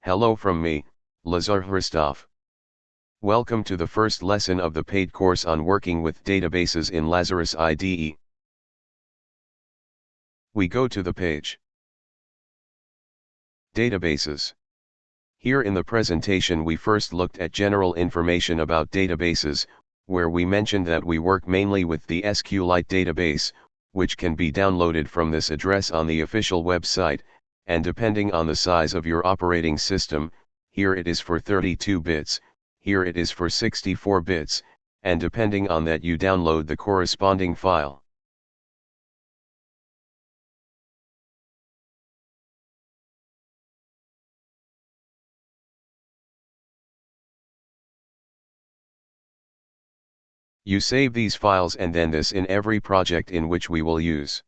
Hello from me, Lazarus. Welcome to the first lesson of the paid course on working with databases in Lazarus IDE. We go to the page. Databases. Here in the presentation we first looked at general information about databases, where we mentioned that we work mainly with the SQLite database, which can be downloaded from this address on the official website, and depending on the size of your operating system, here it is for 32 bits, here it is for 64 bits, and depending on that you download the corresponding file. You save these files and then this in every project in which we will use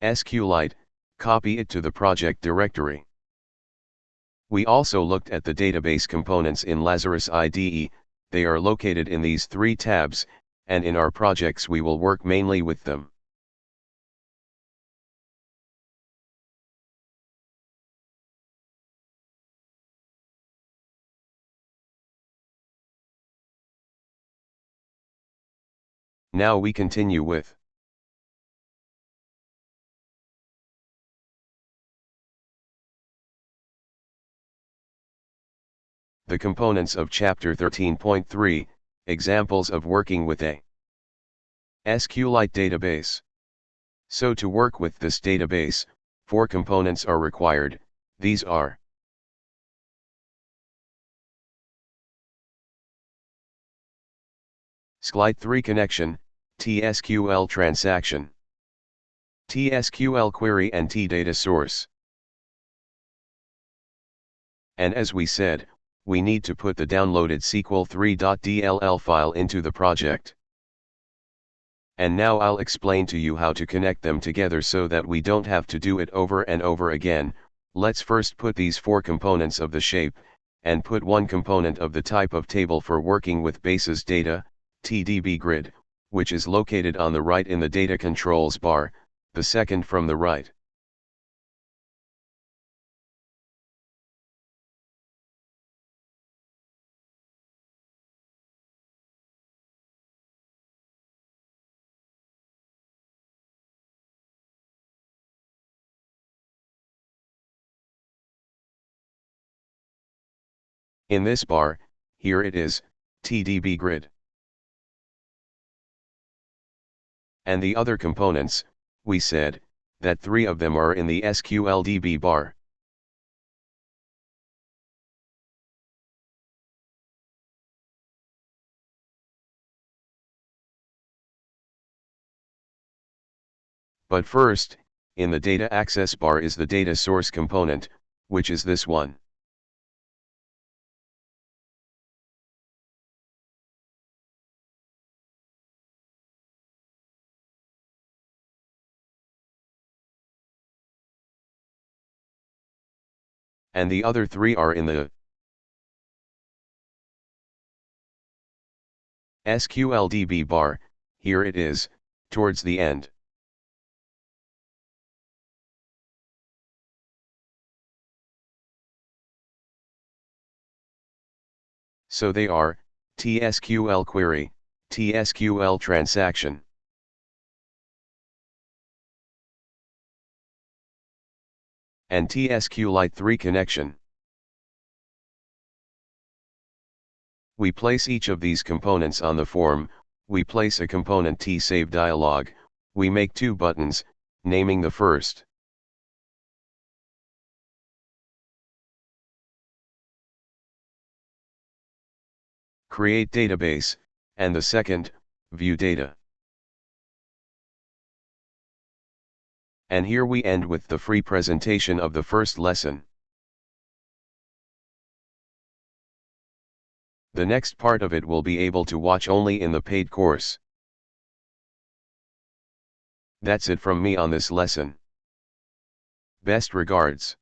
SQLite, copy it to the project directory. We also looked at the database components in Lazarus IDE. They are located in these three tabs, and in our projects we will work mainly with them. Now we continue with the components of Chapter 13.3, examples of working with a SQLite database. So to work with this database, 4 components are required. These are SQLite 3 connection, TSQL transaction, TSQL query and T-data source. And as we said, we need to put the downloaded SQL3.dll file into the project. And now I'll explain to you how to connect them together so that we don't have to do it over and over again. Let's first put these 4 components of the shape, and put one component of the type of table for working with bases data, TDB grid, which is located on the right in the data controls bar, the second from the right. In this bar, here it is, TDB grid. And the other components, we said, that 3 of them are in the SQLDB bar. But first, in the data access bar is the data source component, which is this one. And the other 3 are in the SQLDB bar, here it is, towards the end. So they are, TSQL query, TSQL transaction, and TSQLite 3 connection. We place each of these components on the form. We place a component T-save dialog, we make 2 buttons, naming the first Create Database, and the second, View Data. And here we end with the free presentation of the first lesson. The next part of it will be able to watch only in the paid course. That's it from me on this lesson. Best regards.